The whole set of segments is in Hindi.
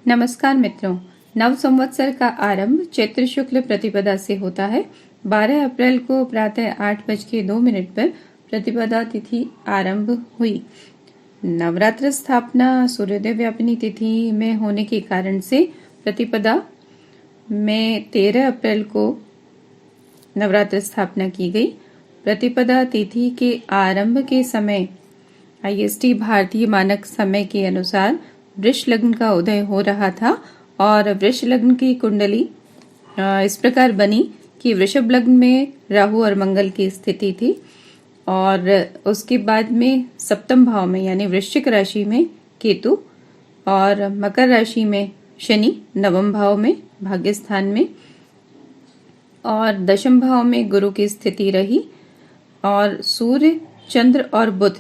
नमस्कार मित्रों, नव संवत्सर का आरंभ चैत्र शुक्ल प्रतिपदा से होता है। 12 अप्रैल को प्रातः 8:02 पर प्रतिपदा तिथि आरंभ हुई। नवरात्र स्थापना सूर्योदय व्यापिनी तिथि में होने के कारण से प्रतिपदा में 13 अप्रैल को नवरात्र स्थापना की गई। प्रतिपदा तिथि के आरंभ के समय IST भारतीय मानक समय के अनुसार वृष लग्न का उदय हो रहा था और वृष लग्न की कुंडली इस प्रकार बनी कि वृषभ लग्न में राहु और मंगल की स्थिति थी और उसके बाद में सप्तम भाव में यानी वृश्चिक राशि में केतु और मकर राशि में शनि, नवम भाव में भाग्य स्थान में और दशम भाव में गुरु की स्थिति रही और सूर्य, चंद्र और बुध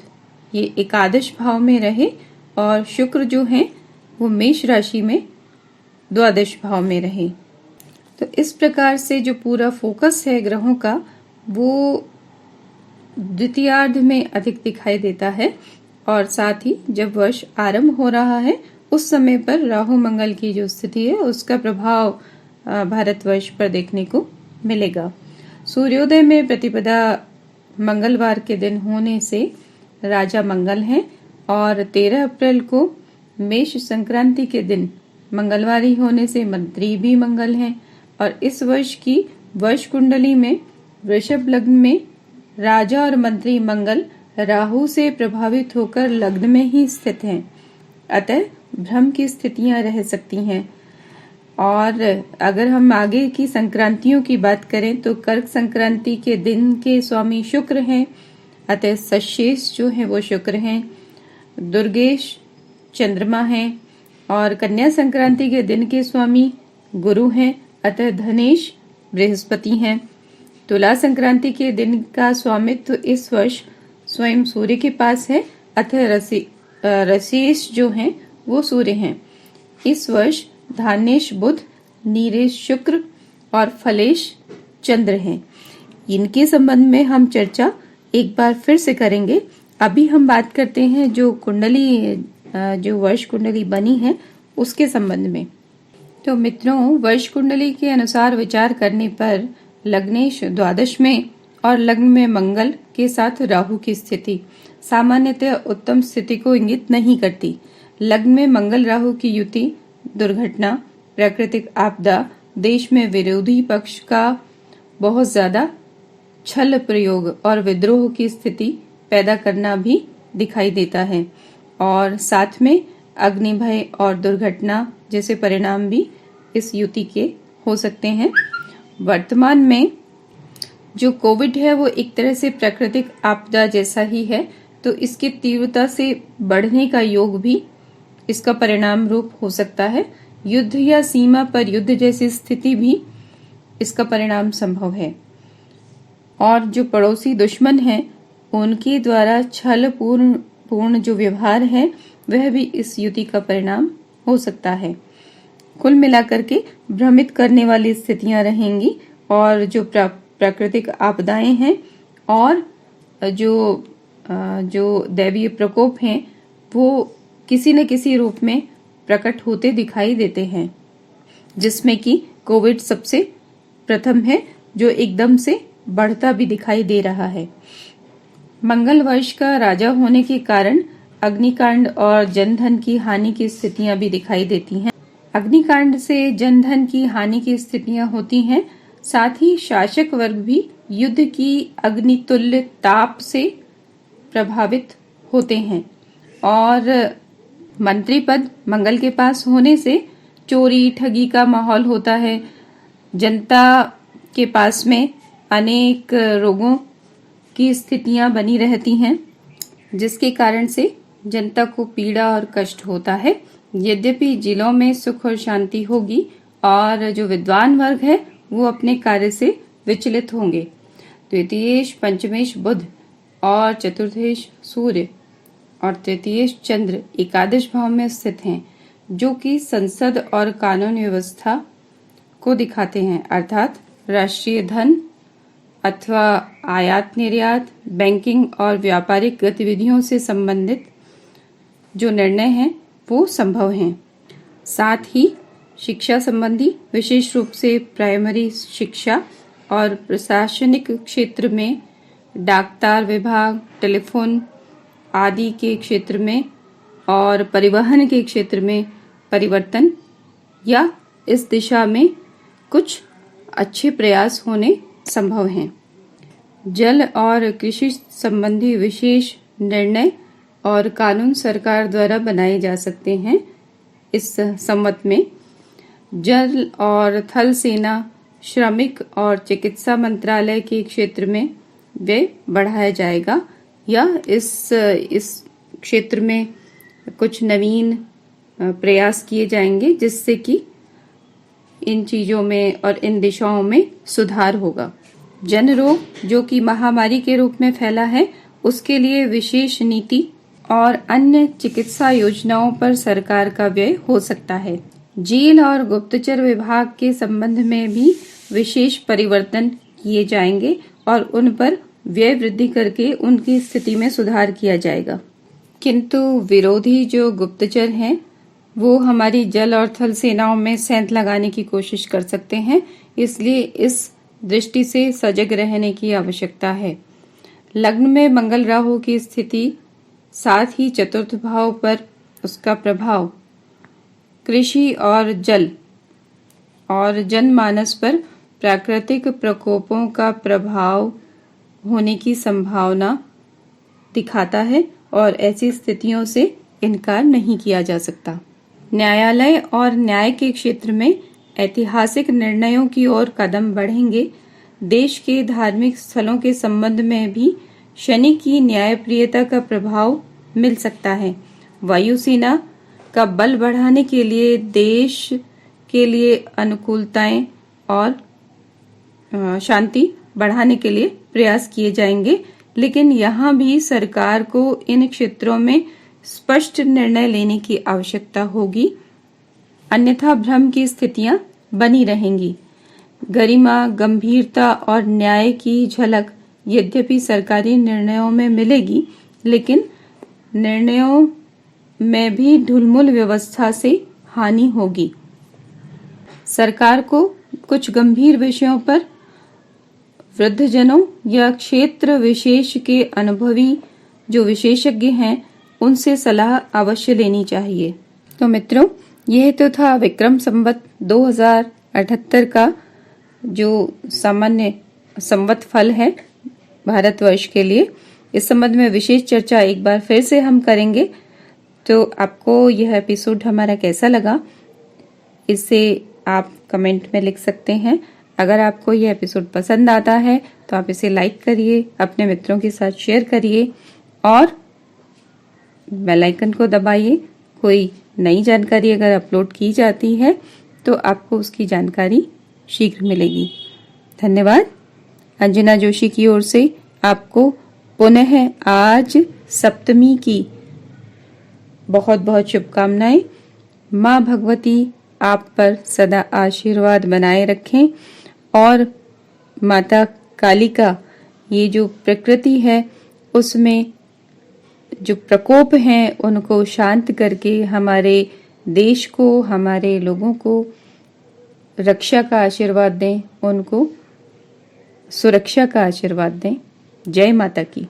ये एकादश भाव में रहे और शुक्र जो है वो मेष राशि में द्वादश भाव में रहे। तो इस प्रकार से जो पूरा फोकस है ग्रहों का वो द्वितीयार्ध में अधिक दिखाई देता है और साथ ही जब वर्ष आरंभ हो रहा है उस समय पर राहु मंगल की जो स्थिति है उसका प्रभाव भारतवर्ष पर देखने को मिलेगा। सूर्योदय में प्रतिपदा मंगलवार के दिन होने से राजा मंगल हैं और 13 अप्रैल को मेष संक्रांति के दिन मंगलवारी होने से मंत्री भी मंगल हैं और इस वर्ष की वर्ष कुंडली में वृषभ लग्न में राजा और मंत्री मंगल राहु से प्रभावित होकर लग्न में ही स्थित हैं। अतः भ्रम की स्थितियां रह सकती हैं। और अगर हम आगे की संक्रांतियों की बात करें तो कर्क संक्रांति के दिन के स्वामी शुक्र हैं, अतः सशेष जो है वो शुक्र हैं, दुर्गेश चंद्रमा हैं और कन्या संक्रांति के दिन के स्वामी गुरु हैं, अतः धनेश बृहस्पति हैं। तुला संक्रांति के दिन का स्वामित्व इस वर्ष स्वयं सूर्य के पास है, अतः रसेश जो हैं वो सूर्य हैं। इस वर्ष धानेश बुध, नीरेश शुक्र और फलेश चंद्र हैं। इनके संबंध में हम चर्चा एक बार फिर से करेंगे। अभी हम बात करते हैं जो कुंडली जो वर्ष कुंडली बनी है उसके संबंध में। तो मित्रों, वर्ष कुंडली के अनुसार विचार करने पर लग्नेश द्वादश में और लग्न में मंगल के साथ राहु की स्थिति सामान्यतः उत्तम स्थिति को इंगित नहीं करती। लग्न में मंगल राहु की युति दुर्घटना, प्राकृतिक आपदा, देश में विरोधी पक्ष का बहुत ज्यादा छल प्रयोग और विद्रोह की स्थिति पैदा करना भी दिखाई देता है और साथ में अग्नि भय और दुर्घटना जैसे परिणाम भी इस युति के हो सकते हैं। वर्तमान में जो कोविड है वो एक तरह से प्राकृतिक आपदा जैसा ही है, तो इसकी तीव्रता से बढ़ने का योग भी इसका परिणाम रूप हो सकता है। युद्ध या सीमा पर युद्ध जैसी स्थिति भी इसका परिणाम संभव है और जो पड़ोसी दुश्मन हैं उनके द्वारा छल पूर्ण जो व्यवहार है वह भी इस युति का परिणाम हो सकता है। कुल मिलाकर के भ्रमित करने वाली स्थितियां रहेंगी और जो प्राकृतिक आपदाएं हैं और जो दैवीय प्रकोप हैं वो किसी न किसी रूप में प्रकट होते दिखाई देते हैं, जिसमें कि कोविड सबसे प्रथम है जो एकदम से बढ़ता भी दिखाई दे रहा है। मंगल वर्ष का राजा होने के कारण अग्निकांड और जनधन की हानि की स्थितियां भी दिखाई देती हैं। अग्निकांड से जनधन की हानि की स्थितियां होती हैं, साथ ही शासक वर्ग भी युद्ध की अग्नितुल्य ताप से प्रभावित होते हैं और मंत्री पद मंगल के पास होने से चोरी ठगी का माहौल होता है। जनता के पास में अनेक रोगों की स्थितियां बनी रहती हैं, जिसके कारण से जनता को पीड़ा और कष्ट होता है। यद्यपि जिलों में सुख और शांति होगी और जो विद्वान वर्ग है वो अपने कार्य से विचलित होंगे। द्वितीयेश पंचमेश बुध और चतुर्थेश सूर्य और तृतीयेश चंद्र एकादश भाव में स्थित हैं, जो कि संसद और कानून व्यवस्था को दिखाते हैं, अर्थात राष्ट्रीय धन अथवा आयात निर्यात, बैंकिंग और व्यापारिक गतिविधियों से संबंधित जो निर्णय हैं वो संभव हैं। साथ ही शिक्षा संबंधी विशेष रूप से प्राइमरी शिक्षा और प्रशासनिक क्षेत्र में डाकतार विभाग, टेलीफोन आदि के क्षेत्र में और परिवहन के क्षेत्र में परिवर्तन या इस दिशा में कुछ अच्छे प्रयास होने संभव हैं। जल और कृषि संबंधी विशेष निर्णय और कानून सरकार द्वारा बनाए जा सकते हैं। इस संवत में जल और थल सेना, श्रमिक और चिकित्सा मंत्रालय के क्षेत्र में व्यय बढ़ाया जाएगा या इस क्षेत्र में कुछ नवीन प्रयास किए जाएंगे जिससे कि इन चीजों में और इन दिशाओं में सुधार होगा। जन रोग जो कि महामारी के रूप में फैला है, उसके लिए विशेष नीति और अन्य चिकित्सा योजनाओं पर सरकार का व्यय हो सकता है। जेल और गुप्तचर विभाग के संबंध में भी विशेष परिवर्तन किए जाएंगे और उन पर व्यय वृद्धि करके उनकी स्थिति में सुधार किया जाएगा। किंतु विरोधी जो गुप्तचर हैं वो हमारी जल और थल सेनाओं में सेंध लगाने की कोशिश कर सकते हैं, इसलिए इस दृष्टि से सजग रहने की आवश्यकता है। लग्न में मंगल राहु की स्थिति, साथ ही चतुर्थ भाव पर उसका प्रभाव कृषि और जल और जनमानस पर प्राकृतिक प्रकोपों का प्रभाव होने की संभावना दिखाता है और ऐसी स्थितियों से इनकार नहीं किया जा सकता। न्यायालय और न्याय के क्षेत्र में ऐतिहासिक निर्णयों की ओर कदम बढ़ेंगे। देश के धार्मिक स्थलों के संबंध में भी शनि की न्यायप्रियता का प्रभाव मिल सकता है। वायुसेना का बल बढ़ाने के लिए देश के लिए अनुकूलताएं और शांति बढ़ाने के लिए प्रयास किए जाएंगे, लेकिन यहाँ भी सरकार को इन क्षेत्रों में स्पष्ट निर्णय लेने की आवश्यकता होगी, अन्यथा भ्रम की स्थितियां बनी रहेंगी। गरिमा, गंभीरता और न्याय की झलक यद्यपि सरकारी निर्णयों में मिलेगी, लेकिन निर्णयों में भी ढुलमुल व्यवस्था से हानि होगी। सरकार को कुछ गंभीर विषयों पर वृद्धजनों या क्षेत्र विशेष के अनुभवी जो विशेषज्ञ हैं उनसे सलाह अवश्य लेनी चाहिए। तो मित्रों, यह तो था विक्रम संवत 2078 का जो सामान्य संवत फल है भारतवर्ष के लिए। इस संबंध में विशेष चर्चा एक बार फिर से हम करेंगे। तो आपको यह एपिसोड हमारा कैसा लगा, इसे आप कमेंट में लिख सकते हैं। अगर आपको यह एपिसोड पसंद आता है तो आप इसे लाइक करिए, अपने मित्रों के साथ शेयर करिए और बेल आइकन को दबाइए। कोई नई जानकारी अगर अपलोड की जाती है तो आपको उसकी जानकारी शीघ्र मिलेगी। धन्यवाद। अंजना जोशी की ओर से आपको पुनः आज सप्तमी की बहुत बहुत शुभकामनाएं। माँ भगवती आप पर सदा आशीर्वाद बनाए रखें और माता काली का ये जो प्रकृति है उसमें जो प्रकोप हैं उनको शांत करके हमारे देश को, हमारे लोगों को रक्षा का आशीर्वाद दें, उनको सुरक्षा का आशीर्वाद दें। जय माता की।